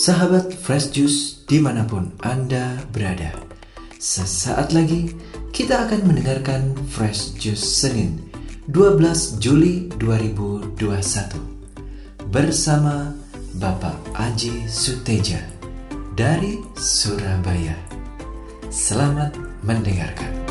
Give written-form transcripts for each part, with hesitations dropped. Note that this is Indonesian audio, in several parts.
Sahabat Fresh Juice dimanapun Anda berada, sesaat lagi kita akan mendengarkan Fresh Juice Senin 12 Juli 2021 bersama Bapak Aji Suteja dari Surabaya. Selamat mendengarkan.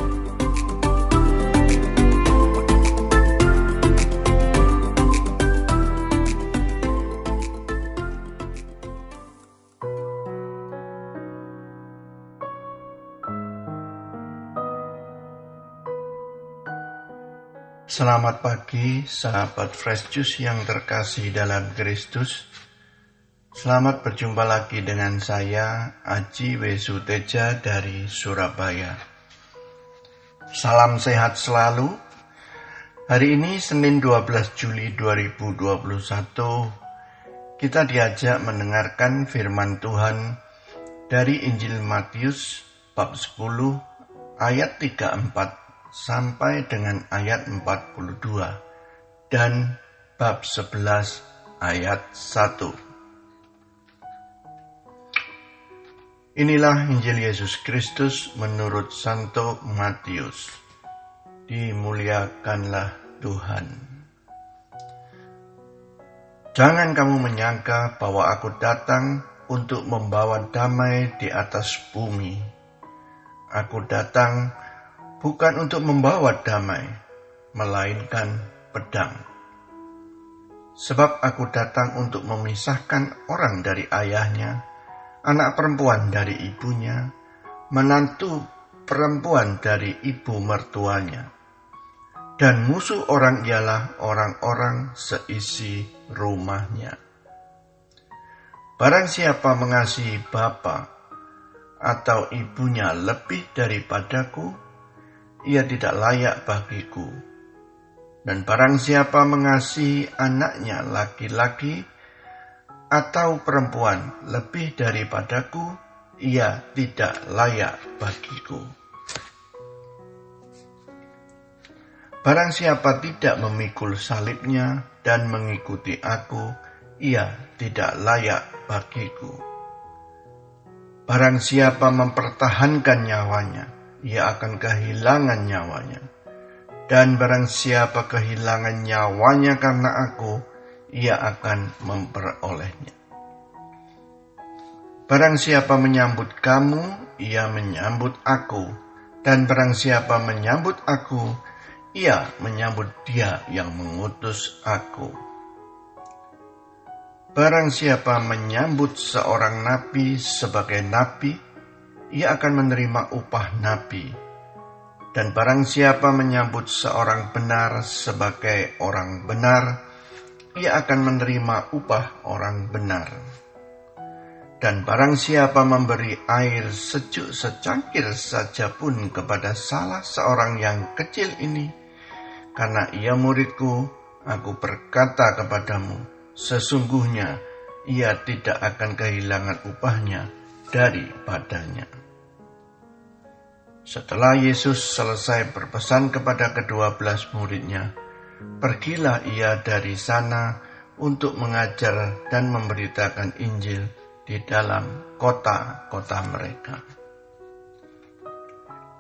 Selamat pagi, sahabat Fresh Juice yang terkasih dalam Kristus. Selamat berjumpa lagi dengan saya, Aji W. Suteja dari Surabaya. Salam sehat selalu. Hari ini Senin 12 Juli 2021, kita diajak mendengarkan firman Tuhan dari Injil Matius bab 10 ayat 34 sampai dengan ayat 42 dan bab 11 ayat 1. Inilah Injil Yesus Kristus menurut Santo Matius. Dimuliakanlah Tuhan. Jangan kamu menyangka bahwa aku datang untuk membawa damai di atas bumi. Aku datang bukan untuk membawa damai, melainkan pedang. Sebab aku datang untuk memisahkan orang dari ayahnya, anak perempuan dari ibunya, menantu perempuan dari ibu mertuanya. Dan musuh orang ialah orang-orang seisi rumahnya. Barang siapa mengasihi bapa atau ibunya lebih daripadaku, ia tidak layak bagiku. Dan barang siapa mengasihi anaknya laki-laki atau perempuan lebih daripadaku, ia tidak layak bagiku. Barang siapa tidak memikul salibnya dan mengikuti aku, ia tidak layak bagiku. Barang siapa mempertahankan nyawanya, ia akan kehilangan nyawanya. Dan barang siapa kehilangan nyawanya karena aku, ia akan memperolehnya. Barang siapa menyambut kamu, ia menyambut aku. Dan barang siapa menyambut aku, ia menyambut dia yang mengutus aku. Barang siapa menyambut seorang nabi sebagai nabi, ia akan menerima upah nabi. Dan barang siapa menyambut seorang benar sebagai orang benar, ia akan menerima upah orang benar. Dan barang siapa memberi air sejuk secangkir saja pun kepada salah seorang yang kecil ini, karena ia muridku, aku berkata kepadamu, sesungguhnya ia tidak akan kehilangan upahnya daripadanya. Setelah Yesus selesai berpesan kepada ke-12 muridnya, pergilah ia dari sana untuk mengajar dan memberitakan Injil di dalam kota-kota mereka.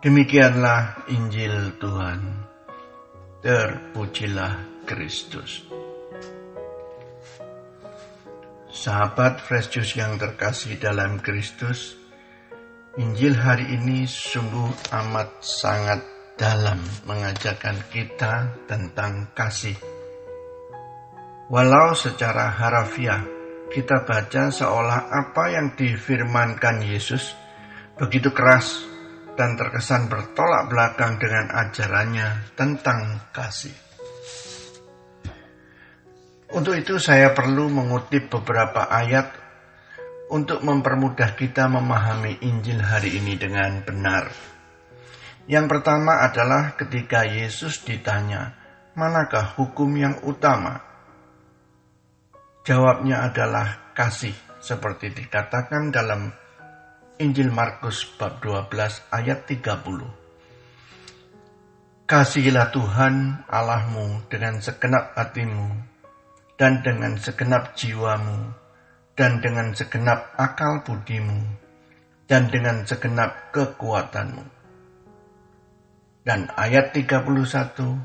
Demikianlah Injil Tuhan. Terpujilah Kristus. Sahabat Fresh Juice yang terkasih dalam Kristus, Injil hari ini sungguh amat sangat dalam mengajarkan kita tentang kasih. Walau secara harafiah kita baca seolah apa yang difirmankan Yesus begitu keras dan terkesan bertolak belakang dengan ajarannya tentang kasih. Untuk itu saya perlu mengutip beberapa ayat untuk mempermudah kita memahami Injil hari ini dengan benar. Yang pertama adalah ketika Yesus ditanya, manakah hukum yang utama? Jawabnya adalah kasih, seperti dikatakan dalam Injil Markus bab 12 ayat 30. Kasihilah Tuhan Allahmu dengan segenap hatimu dan dengan segenap jiwamu dan dengan segenap akal budimu, dan dengan segenap kekuatanmu. Dan ayat 31,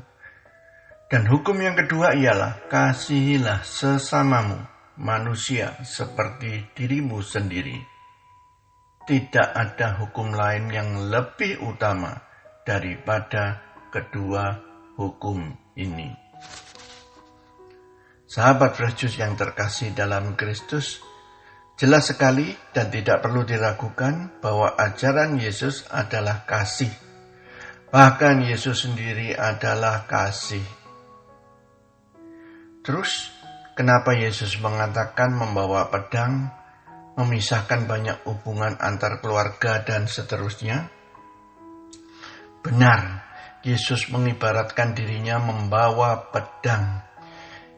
dan hukum yang kedua ialah kasihilah sesamamu manusia seperti dirimu sendiri. Tidak ada hukum lain yang lebih utama daripada kedua hukum ini. Sahabat Fresh Juice yang terkasih dalam Kristus, jelas sekali dan tidak perlu diragukan bahwa ajaran Yesus adalah kasih. Bahkan Yesus sendiri adalah kasih. Terus, kenapa Yesus mengatakan membawa pedang, memisahkan banyak hubungan antar keluarga dan seterusnya? Benar, Yesus mengibaratkan dirinya membawa pedang.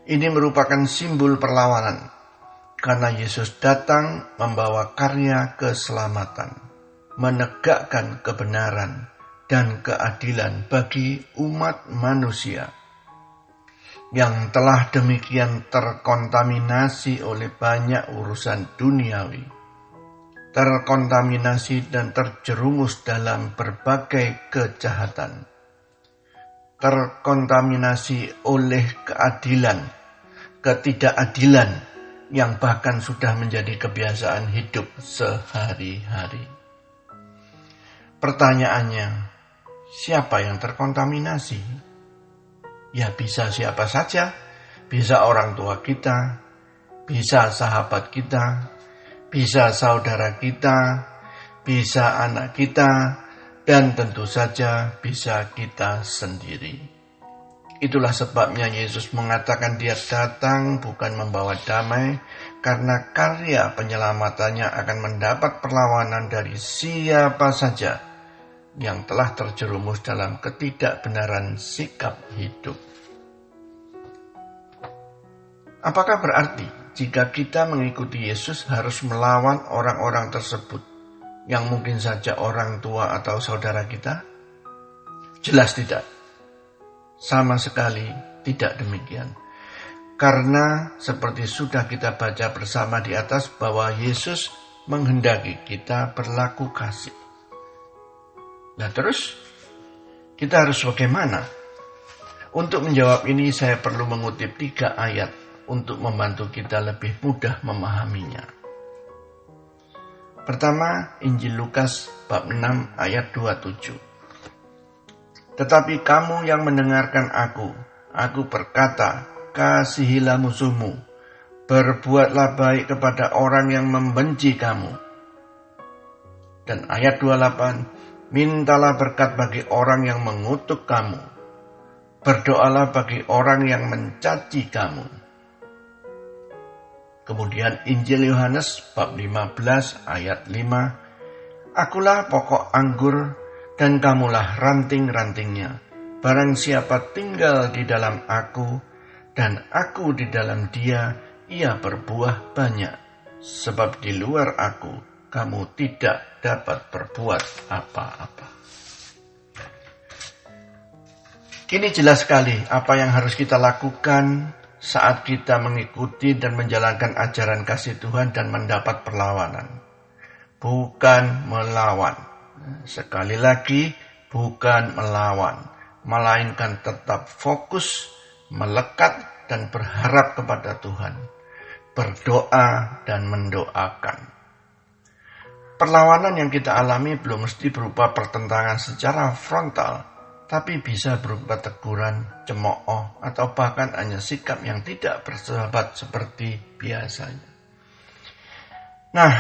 Ini merupakan simbol perlawanan, karena Yesus datang membawa karya keselamatan, menegakkan kebenaran dan keadilan bagi umat manusia yang telah demikian terkontaminasi oleh banyak urusan duniawi, terkontaminasi dan terjerumus dalam berbagai kejahatan, terkontaminasi oleh ketidakadilan yang bahkan sudah menjadi kebiasaan hidup sehari-hari. Pertanyaannya, siapa yang terkontaminasi? Ya bisa siapa saja, bisa orang tua kita, bisa sahabat kita, bisa saudara kita, bisa anak kita, dan tentu saja bisa kita sendiri. Itulah sebabnya Yesus mengatakan Dia datang bukan membawa damai, karena karya penyelamatannya akan mendapat perlawanan dari siapa saja yang telah terjerumus dalam ketidakbenaran sikap hidup. Apakah berarti jika kita mengikuti Yesus harus melawan orang-orang tersebut yang mungkin saja orang tua atau saudara kita? Jelas tidak. Sama sekali tidak demikian. Karena seperti sudah kita baca bersama di atas bahwa Yesus menghendaki kita berlaku kasih. Nah terus, kita harus bagaimana? Untuk menjawab ini saya perlu mengutip 3 ayat untuk membantu kita lebih mudah memahaminya. Pertama, Injil Lukas bab 6 ayat 27. Tetapi kamu yang mendengarkan aku berkata, kasihilah musuhmu, berbuatlah baik kepada orang yang membenci kamu. Dan ayat 28, mintalah berkat bagi orang yang mengutuk kamu. Berdoalah bagi orang yang mencaci kamu. Kemudian Injil Yohanes bab 15 ayat 5. Akulah pokok anggur dan kamulah ranting-rantingnya. Barang siapa tinggal di dalam aku dan aku di dalam dia, ia berbuah banyak. Sebab di luar aku kamu tidak dapat berbuat apa-apa. Ini jelas sekali apa yang harus kita lakukan saat kita mengikuti dan menjalankan ajaran kasih Tuhan dan mendapat perlawanan. Bukan melawan. Sekali lagi, bukan melawan. Melainkan tetap fokus, melekat, dan berharap kepada Tuhan. Berdoa dan mendoakan. Perlawanan yang kita alami belum mesti berupa pertentangan secara frontal, tapi bisa berupa teguran, cemooh, atau bahkan hanya sikap yang tidak bersahabat seperti biasanya. Nah,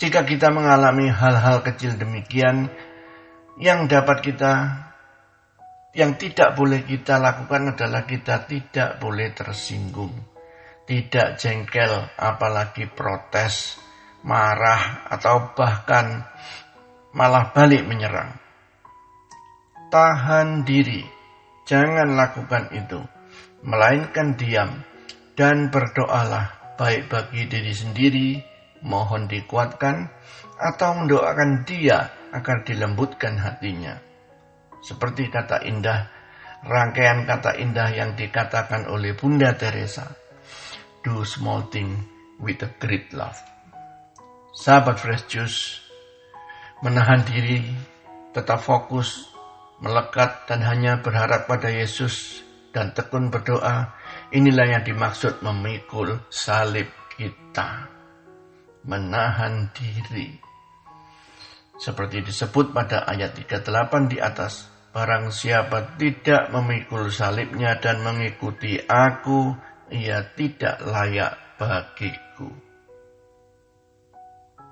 jika kita mengalami hal-hal kecil demikian, yang tidak boleh kita lakukan adalah kita tidak boleh tersinggung, tidak jengkel, apalagi protes, marah, atau bahkan malah balik menyerang. Tahan diri, jangan lakukan itu, melainkan diam dan berdoalah baik bagi diri sendiri, mohon dikuatkan, atau mendoakan dia agar dilembutkan hatinya. Seperti kata indah, rangkaian kata indah yang dikatakan oleh Bunda Teresa, do small thing with a great love. Sahabat Fresh Juice, menahan diri, tetap fokus, melekat dan hanya berharap pada Yesus dan tekun berdoa, inilah yang dimaksud memikul salib kita. Menahan diri. Seperti disebut pada ayat 38 di atas, barang siapa tidak memikul salibnya dan mengikuti aku, ia tidak layak bagiku.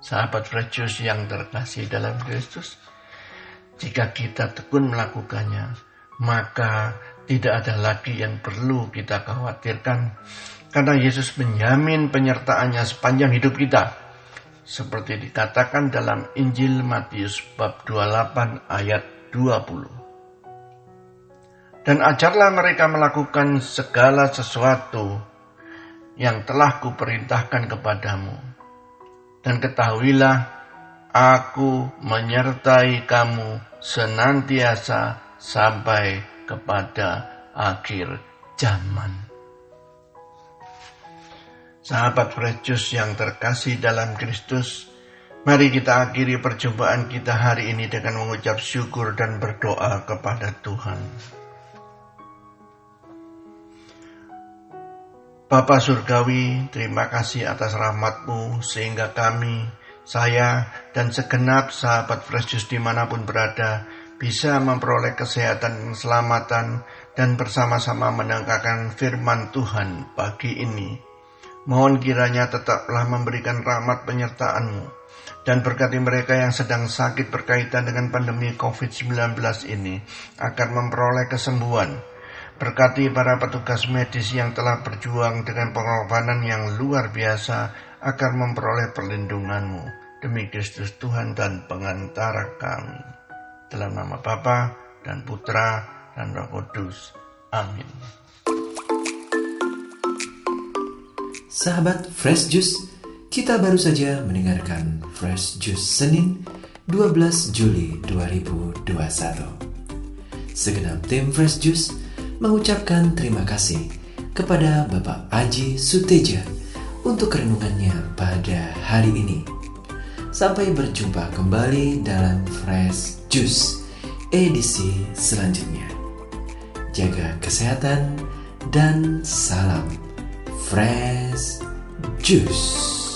Sahabat Fresh Juice yang terkasih dalam Kristus, jika kita tekun melakukannya, maka tidak ada lagi yang perlu kita khawatirkan, karena Yesus menjamin penyertaannya sepanjang hidup kita. Seperti dikatakan dalam Injil Matius bab 28 ayat 20. Dan ajarlah mereka melakukan segala sesuatu yang telah kuperintahkan kepadamu. Dan ketahuilah, aku menyertai kamu senantiasa sampai kepada akhir zaman. Sahabat Fresh Juice yang terkasih dalam Kristus, mari kita akhiri perjumpaan kita hari ini dengan mengucap syukur dan berdoa kepada Tuhan. Bapa Surgawi, terima kasih atas rahmat-Mu sehingga kami, saya, dan segenap sahabat Fresh Juice dimanapun berada, bisa memperoleh kesehatan dan keselamatan dan bersama-sama mendengarkan firman Tuhan pagi ini. Mohon kiranya tetaplah memberikan rahmat penyertaan-Mu dan berkati mereka yang sedang sakit berkaitan dengan pandemi COVID-19 ini agar memperoleh kesembuhan. Berkati para petugas medis yang telah berjuang dengan pengorbanan yang luar biasa agar memperoleh perlindungan-Mu. Demi Kristus Tuhan dan pengantara kami. Dalam nama Bapa dan Putra dan Roh Kudus. Amin. Sahabat Fresh Juice, kita baru saja mendengarkan Fresh Juice Senin 12 Juli 2021. Segenap tim Fresh Juice mengucapkan terima kasih kepada Bapak Aji Suteja untuk renungannya pada hari ini. Sampai berjumpa kembali dalam Fresh Juice edisi selanjutnya. Jaga kesehatan dan salam Fresh Juice.